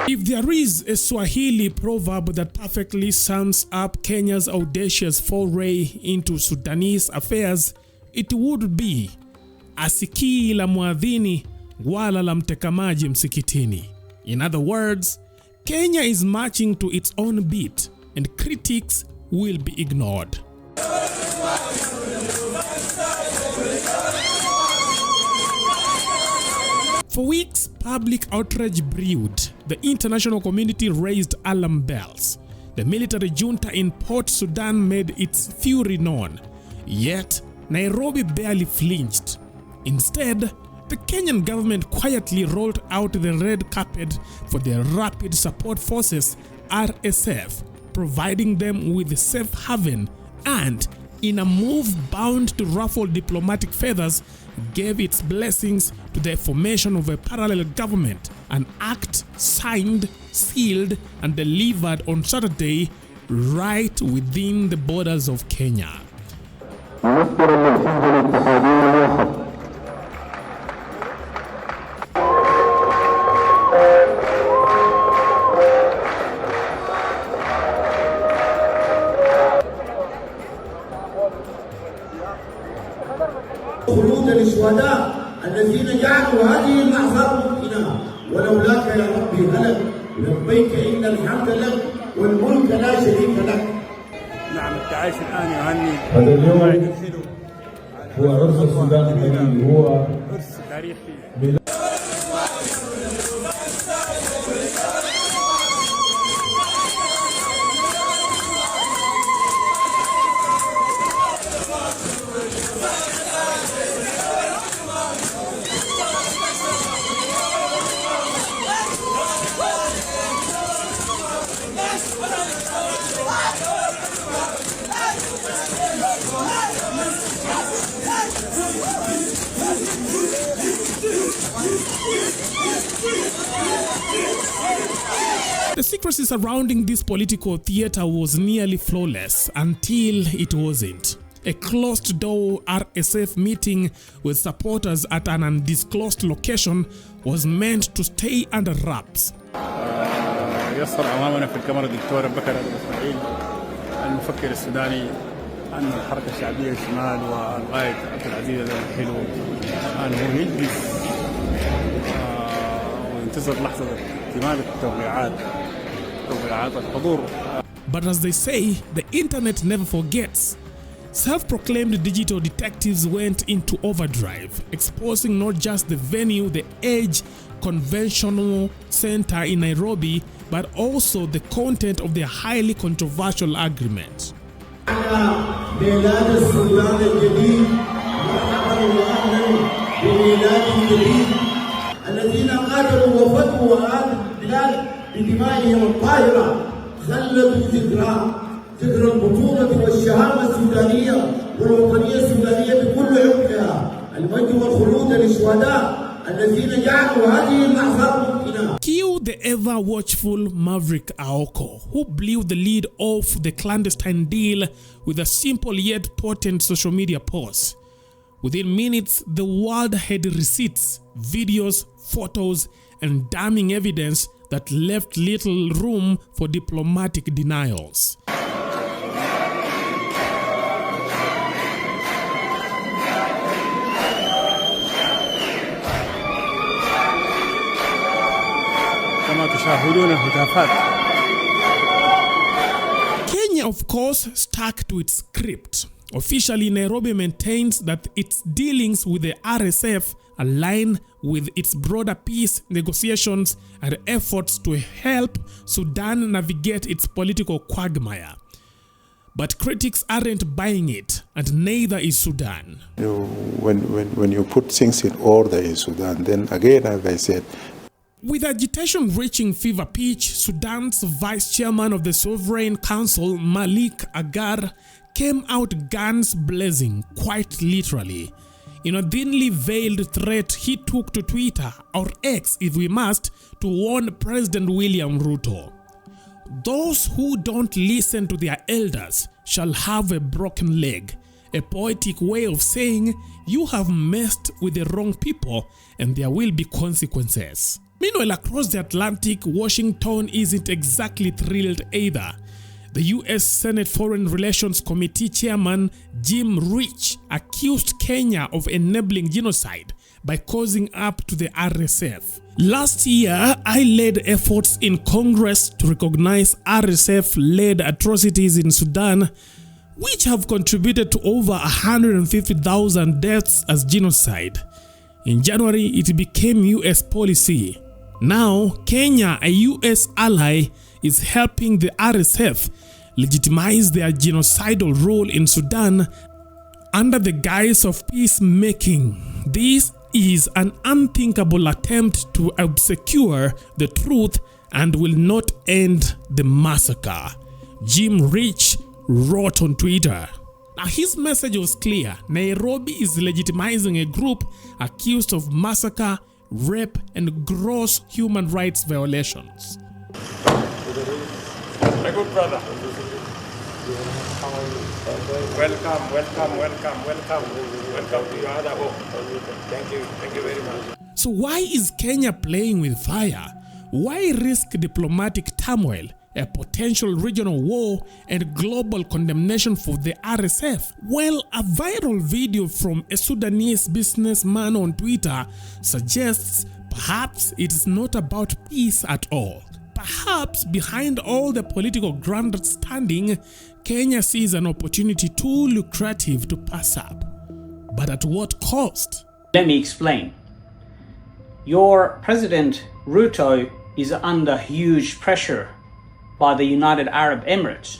If there is a Swahili proverb that perfectly sums up Kenya's audacious foray into Sudanese affairs, it would be asikii la muadhini wala la mtekamaji msikitini. In other words, Kenya is marching to its own beat and critics will be ignored. For weeks, public outrage brewed. The international community raised alarm bells. The military junta in Port Sudan made its fury known. Yet, Nairobi barely flinched. Instead, the Kenyan government quietly rolled out the red carpet for the Rapid Support Forces (RSF), providing them with a safe haven and, in a move bound to ruffle diplomatic feathers, gave its blessings to the formation of a parallel government, an act signed, sealed, and delivered on Saturday right within the borders of Kenya. خلود للشهداء الذين جعلوا هذه اللحظات ممكنة ولولاك يا ربي هلك لبيك إن الحمد لك والملك لا شريك لك. نعم التعايش الآن يهني. هذا اليوم هو عرس السودان الجديد، هو عرس تاريخي. The secrecy surrounding this political theater was nearly flawless until it wasn't. A closed-door RSF meeting with supporters at an undisclosed location was meant to stay under wraps. يصل أمامنا في الكاميرا الدكتور بكر الإسماعيل المفكر السوداني أن الحركة الشعبية الشمال والغاية عبد العزيز الحلو أنه يجلس وينتظر لحظة اكتمال التوقيعات الحضور. But as they say, the internet never forgets. Self-proclaimed digital detectives went into overdrive, exposing not just the venue, the Age Conventional Center in Nairobi, but also the content of their highly controversial agreement. الذين قاتلوا وفتوا هذه البلاد بدمائهم الطاهرة خلدوا ذكرى البطولة والشهامة السودانية والوطنية السودانية بكل عمقها. المجد والخلود للشهداء الذين جعلوا هذه اللحظات ممكنة. Cue the ever-watchful Maverick Aoko, who blew the lead off the clandestine deal with a simple yet potent social media post. Within minutes, the world had receipts, videos, photos, and damning evidence that left little room for diplomatic denials. Kenya, of course, stuck to its script. Officially, Nairobi maintains that its dealings with the RSF align with its broader peace negotiations and efforts to help Sudan navigate its political quagmire. But critics aren't buying it, and neither is Sudan. When you put things in order in Sudan, then again, as I said, with agitation reaching fever pitch, Sudan's vice chairman of the Sovereign Council, Malik Agar, came out guns blazing, quite literally. In a thinly veiled threat he took to Twitter, or X if we must, to warn President William Ruto. Those who don't listen to their elders shall have a broken leg, a poetic way of saying you have messed with the wrong people and there will be consequences. Meanwhile, across the Atlantic, Washington isn't exactly thrilled either. The US Senate Foreign Relations Committee Chairman Jim Rich accused Kenya of enabling genocide by causing up to the RSF. Last year, I led efforts in Congress to recognize RSF-led atrocities in Sudan, which have contributed to over 150,000 deaths as genocide. In January, it became US policy. Now, Kenya, a US ally, is helping the RSF legitimize their genocidal role in Sudan under the guise of peacemaking. This is an unthinkable attempt to obscure the truth and will not end the massacre, Jim Rich wrote on Twitter. Now, his message was clear. Nairobi is legitimizing a group accused of massacre, rape, and gross human rights violations. My good brother. Welcome to your other home. Thank you very much. So why is Kenya playing with fire? Why risk diplomatic turmoil, a potential regional war, and global condemnation for the RSF? Well, a viral video from a Sudanese businessman on Twitter suggests perhaps it is not about peace at all. Perhaps behind all the political grandstanding, Kenya sees an opportunity too lucrative to pass up. But at what cost? Let me explain. Your President Ruto is under huge pressure by the United Arab Emirates.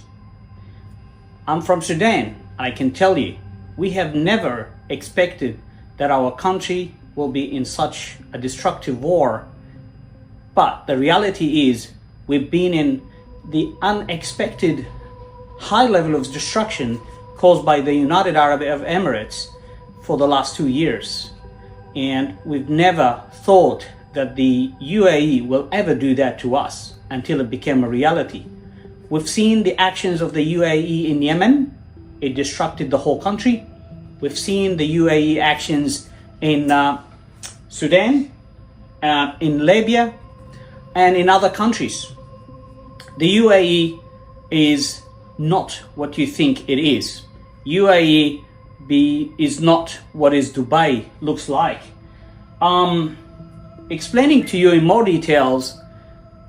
I'm from Sudan, and I can tell you, we have never expected that our country will be in such a destructive war. But the reality is, we've been in the unexpected high level of destruction caused by the United Arab Emirates for the last 2 years. And we've never thought that the UAE will ever do that to us until it became a reality. We've seen the actions of the UAE in Yemen. It destructed the whole country. We've seen the UAE actions in Sudan, in Libya, and in other countries. The UAE is not what you think it is. UAE is not what is Dubai looks like. Explaining to you in more details,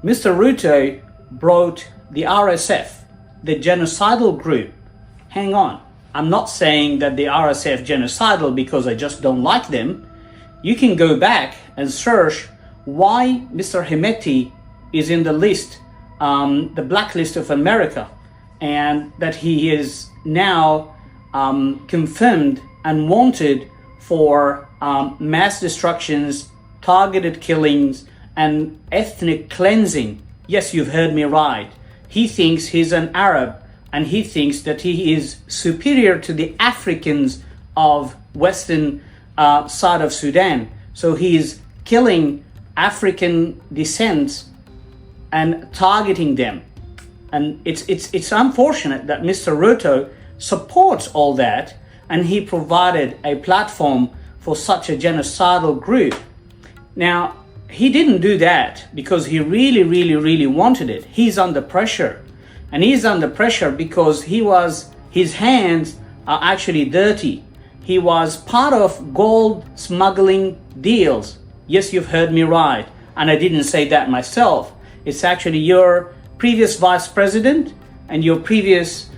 Mr. Ruto brought the RSF, the genocidal group. Hang on, I'm not saying that the RSF genocidal because I just don't like them. You can go back and search why Mr. Hemeti is in the list, the blacklist of America, and that he is now confirmed and wanted for mass destructions, targeted killings, and ethnic cleansing. Yes, you've heard me right. He thinks he's an Arab, and he thinks that he is superior to the Africans of western side of Sudan. So he is killing African descent and targeting them. And it's unfortunate that Mr. Ruto supports all that, and he provided a platform for such a genocidal group. Now, he didn't do that because he really wanted it. He's under pressure. And he's under pressure because his hands are actually dirty. He was part of gold smuggling deals. Yes, you've heard me right. And I didn't say that myself. It's actually your previous vice president and your previous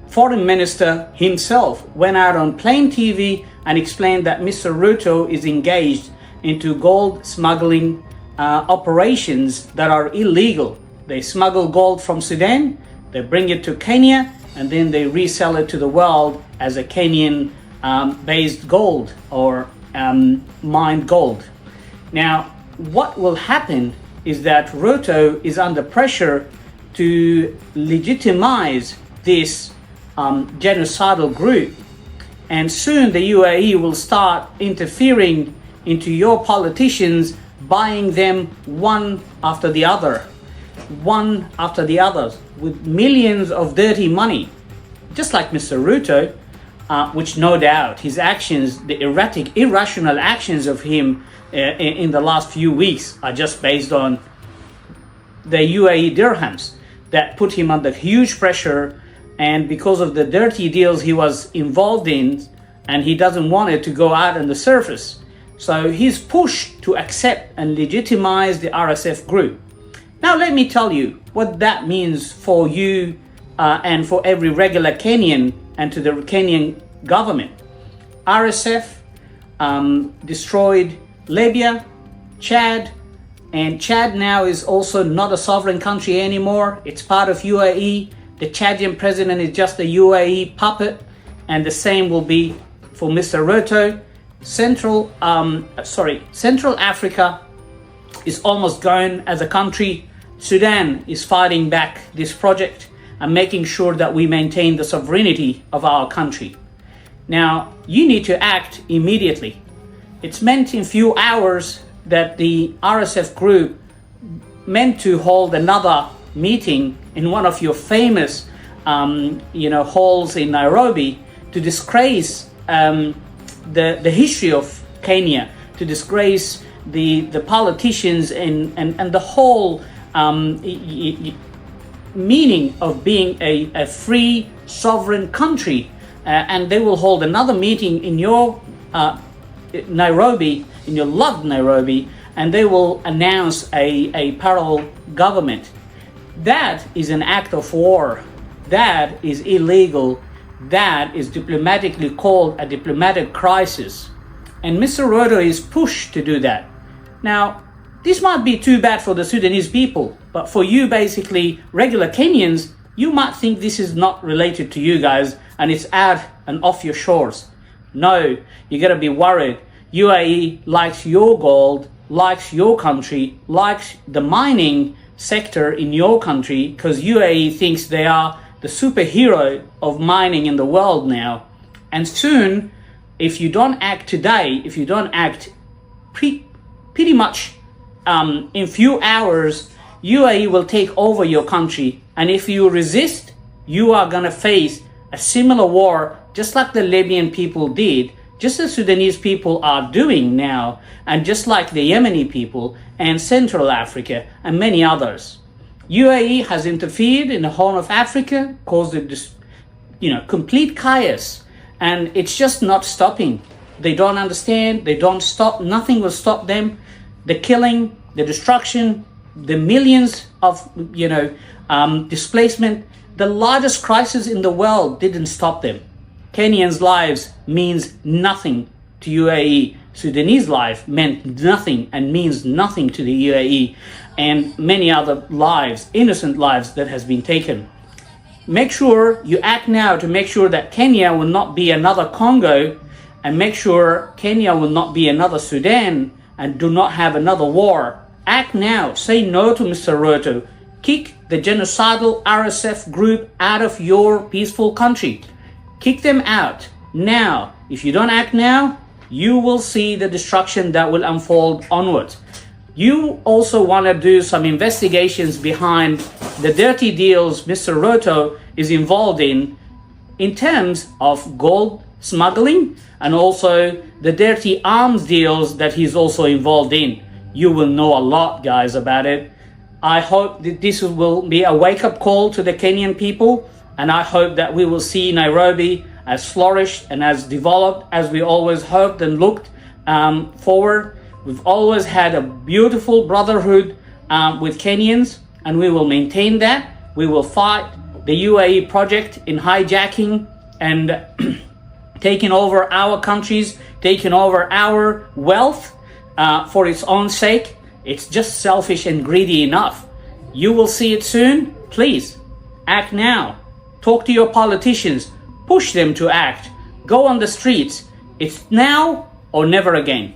foreign minister himself went out on plain TV and explained that Mr. Ruto is engaged into gold smuggling operations that are illegal. They smuggle gold from Sudan, they bring it to Kenya, and then they resell it to the world as a Kenyan based gold or mined gold. Now, what will happen is that Ruto is under pressure to legitimize this genocidal group, and soon the UAE will start interfering into your politicians, buying them one after the other with millions of dirty money. Just like Mr. Ruto, which no doubt his actions, the erratic, irrational actions of him in the last few weeks are just based on the UAE dirhams that put him under huge pressure, and because of the dirty deals he was involved in, and he doesn't want it to go out on the surface. So he's pushed to accept and legitimize the RSF group. Now let me tell you what that means for you and for every regular Kenyan and to the Kenyan government. RSF destroyed Libya, Chad, and Chad now is also not a sovereign country anymore. It's part of UAE. The Chadian president is just a UAE puppet, and the same will be for Mr. Ruto. Central Africa is almost gone as a country. Sudan is fighting back this project and making sure that we maintain the sovereignty of our country. Now, you need to act immediately. It's meant in few hours that the RSF group meant to hold another meeting in one of your famous halls in Nairobi to disgrace the history of Kenya, to disgrace the politicians and the whole meaning of being a free sovereign country. And they will hold another meeting in your Nairobi, in your loved Nairobi, and they will announce a parallel government. That is an act of war. That is illegal. That is diplomatically called a diplomatic crisis. And Mr. Ruto is pushed to do that. Now, this might be too bad for the Sudanese people, but for you, basically, regular Kenyans, you might think this is not related to you guys and it's out and off your shores. No, you gotta be worried. UAE likes your gold, likes your country, likes the mining sector in your country, because UAE thinks they are the superhero of mining in the world now. And soon, if you don't act today, if you don't act pretty much in few hours, UAE will take over your country. And if you resist, you are gonna face a similar war, just like the Libyan people did, just as Sudanese people are doing now, and just like the Yemeni people and Central Africa and many others. UAE has interfered in the Horn of Africa, caused a complete chaos, and it's just not stopping. They don't understand, they don't stop, nothing will stop them. The killing, the destruction, the millions of displacement, the largest crisis in the world didn't stop them. Kenyans' lives means nothing to UAE. Sudanese life meant nothing and means nothing to the UAE, and many other lives, innocent lives that has been taken. Make sure you act now to make sure that Kenya will not be another Congo, and make sure Kenya will not be another Sudan, and do not have another war. Act now. Say no to Mr. Ruto. Kick the genocidal RSF group out of your peaceful country. Kick them out now. If you don't act now, you will see the destruction that will unfold onwards. You also want to do some investigations behind the dirty deals Mr. Ruto is involved in terms of gold smuggling, and also the dirty arms deals that he's also involved in. You will know a lot, guys, about it. I hope that this will be a wake-up call to the Kenyan people, and I hope that we will see Nairobi as flourished and as developed as we always hoped and looked forward. We've always had a beautiful brotherhood with Kenyans, and we will maintain that. We will fight the UAE project in hijacking and taking over our countries, taking over our wealth for its own sake. It's just selfish and greedy enough. You will see it soon. Please, act now. Talk to your politicians. Push them to act. Go on the streets. It's now or never again.